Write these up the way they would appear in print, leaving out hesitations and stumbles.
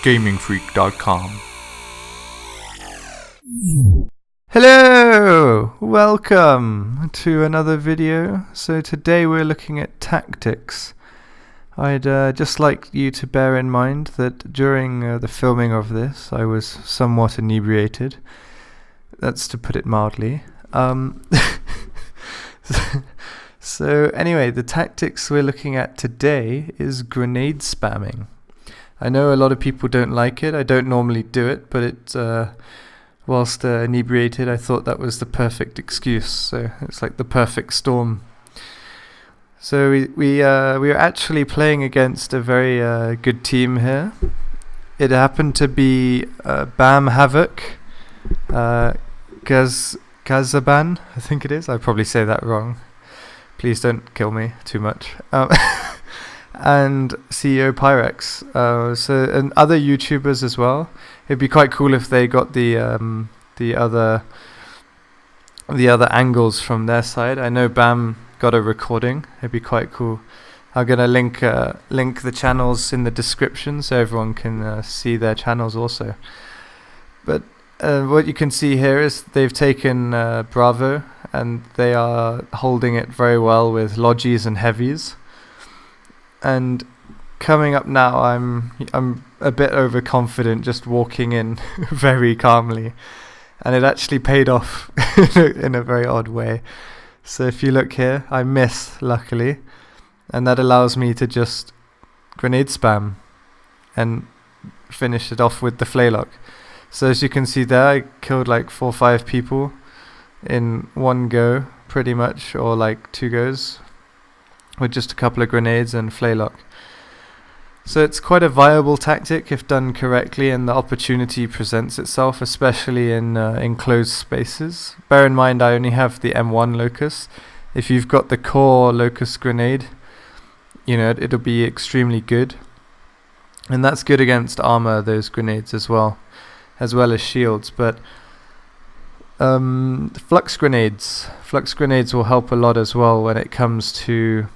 GamingFreak.com. Hello! Welcome to another video. So today we're looking at tactics. I'd just like you to bear in mind that during the filming of this I was somewhat inebriated. That's to put it mildly. So anyway, the tactics we're looking at today is grenade spamming. I know a lot of people don't like it. I don't normally do it, but whilst inebriated, I thought that was the perfect excuse. So it's like the perfect storm. So we are actually playing against a very good team here. It happened to be Bam Havoc, Gazaban, I think it is. I probably say that wrong. Please don't kill me too much. And CEO Pyrex, and other YouTubers as well. It'd be quite cool if they got the other angles from their side. I know Bam got a recording. It'd be quite cool. I'm gonna link the channels in the description so everyone can see their channels also. But what you can see here is they've taken Bravo and they are holding it very well with Logis and Heavies. And coming up now, I'm a bit overconfident, just walking in very calmly, and it actually paid off in a very odd way. So if you look here, I miss, luckily, and that allows me to just grenade spam and finish it off with the flaylock. So as you can see there, I killed like 4 or 5 people in one go, pretty much, or like 2 goes, with just a couple of grenades and flaylock. So it's quite a viable tactic if done correctly and the opportunity presents itself, especially in enclosed spaces. Bear in mind I only have the M1 locus. If you've got the core locus grenade, you know, it'll be extremely good. And that's good against armor, those grenades as well as shields. But flux grenades will help a lot as well when it comes to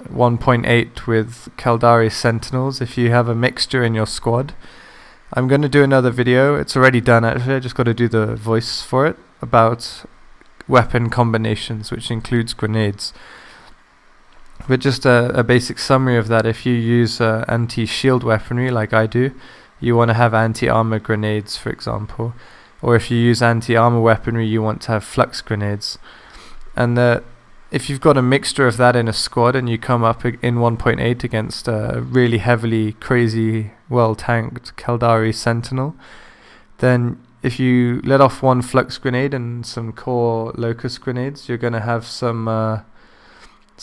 1.8 with Caldari Sentinels if you have a mixture in your squad. I'm going to do another video. It's already done actually. I just got to do the voice for it about weapon combinations, which includes grenades. But just a basic summary of that: if you use anti-shield weaponry like I do, you want to have anti-armor grenades, for example. Or if you use anti-armor weaponry, you want to have flux grenades. And if you've got a mixture of that in a squad and you come up in 1.8 against a really heavily, crazy, well-tanked Caldari Sentinel, then if you let off 1 flux grenade and some core locus grenades, you're going to have some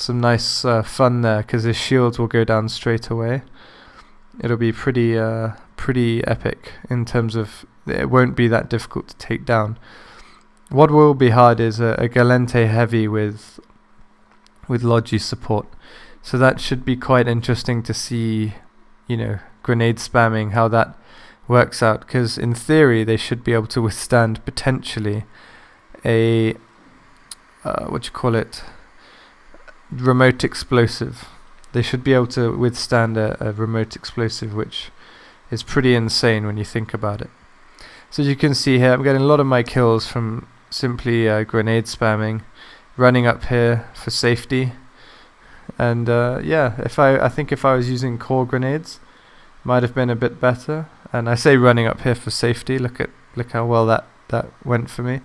nice fun there, because his shields will go down straight away. It'll be pretty epic in terms of it won't be that difficult to take down. What will be hard is a Galente heavy with Logi support. So that should be quite interesting to see, you know, grenade spamming, how that works out, because in theory they should be able to withstand potentially a remote explosive. They should be able to withstand a remote explosive, which is pretty insane when you think about it. So as you can see here, I'm getting a lot of my kills from simply grenade spamming, running up here for safety. And yeah, I think if I was using core grenades, might have been a bit better. And I say running up here for safety. Look how well that went for me.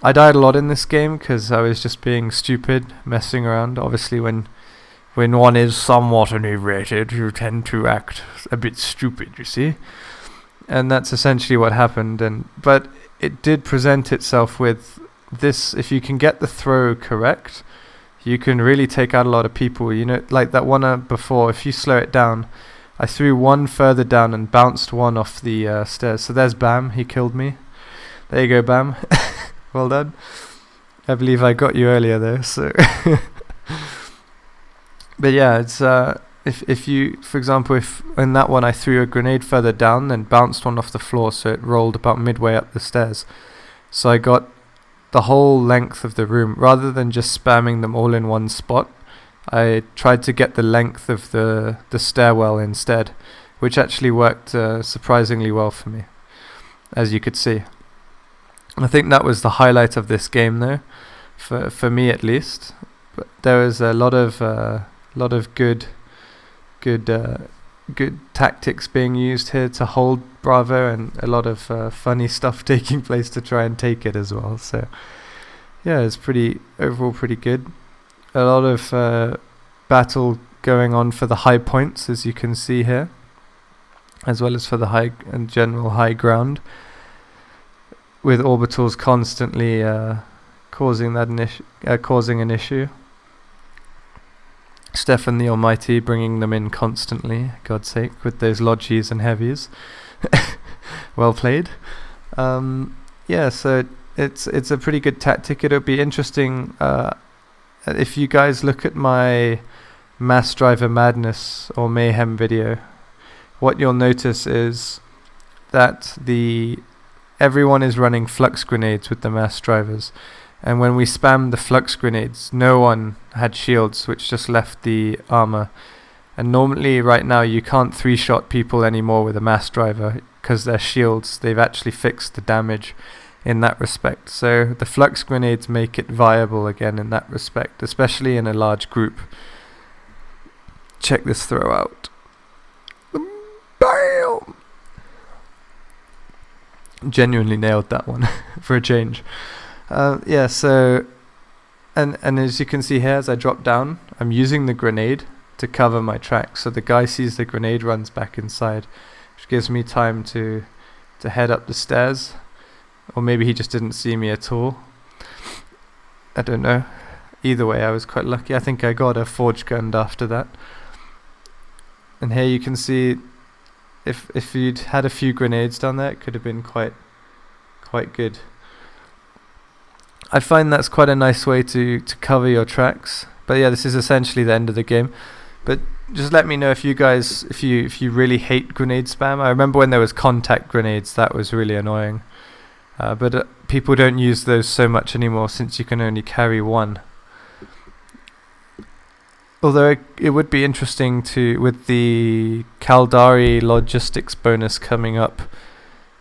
I died a lot in this game because I was just being stupid, messing around. Obviously, when one is somewhat inebriated, you tend to act a bit stupid, you see. And that's essentially what happened. But it did present itself with this: if you can get the throw correct, you can really take out a lot of people. You know, like that one before, if you slow it down, I threw 1 further down and bounced 1 off the stairs. So there's Bam, he killed me. There you go, Bam. Well done. I believe I got you earlier though, so but yeah, it's if you, for example, if in that one I threw a grenade further down and bounced 1 off the floor, so it rolled about midway up the stairs. So I got the whole length of the room, rather than just spamming them all in one spot. I tried to get the length of the stairwell instead, which actually worked surprisingly well for me, as you could see. I think that was the highlight of this game, though, for me at least. But there was a lot of good tactics being used here to hold Bravo, and a lot of funny stuff taking place to try and take it as well. So yeah, it's overall pretty good. A lot of battle going on for the high points, as you can see here, as well as for the high and general high ground, with orbitals constantly causing an issue. Stefan the Almighty bringing them in constantly, God's sake, with those lodgies and heavies. Well played. Yeah, so it's a pretty good tactic. It'll be interesting if you guys look at my Mass Driver Madness or Mayhem video. What you'll notice is that everyone is running flux grenades with the mass drivers, and when we spammed the flux grenades, no one had shields, which just left the armor. And normally right now you can't 3-shot people anymore with a mass driver because their shields, they've actually fixed the damage in that respect. So the flux grenades make it viable again in that respect, especially in a large group. Check this throw out. Bam! Genuinely nailed that one for a change. Yeah, so and as you can see here, as I drop down, I'm using the grenade to cover my tracks. So the guy sees the grenade, runs back inside, which gives me time to head up the stairs. Or maybe he just didn't see me at all. I don't know. Either way, I was quite lucky. I think I got a forge gun after that. And here you can see, if you'd had a few grenades down there, it could have been quite good. I find that's quite a nice way to cover your tracks. But yeah, this is essentially the end of the game. But just let me know if you guys, if you really hate grenade spam. I remember when there was contact grenades, that was really annoying. But people don't use those so much anymore since you can only carry one. Although it would be interesting with the Caldari logistics bonus coming up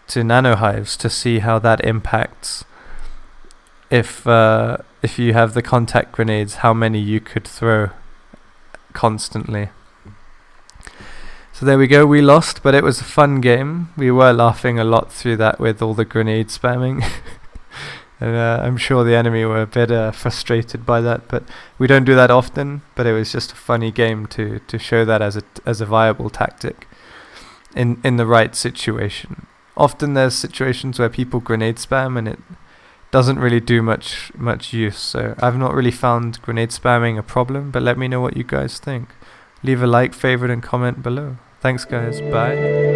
to nano hives, to see how that impacts if you have the contact grenades, how many you could throw constantly. So there we go, we lost, but it was a fun game. We were laughing a lot through that with all the grenade spamming. And I'm sure the enemy were a bit frustrated by that, but we don't do that often. But it was just a funny game to show that as a viable tactic in the right situation. Often there's situations where people grenade spam and it doesn't really do much use. So I've not really found grenade spamming a problem, but let me know what you guys think. Leave a like, favorite, and comment below. Thanks guys, bye.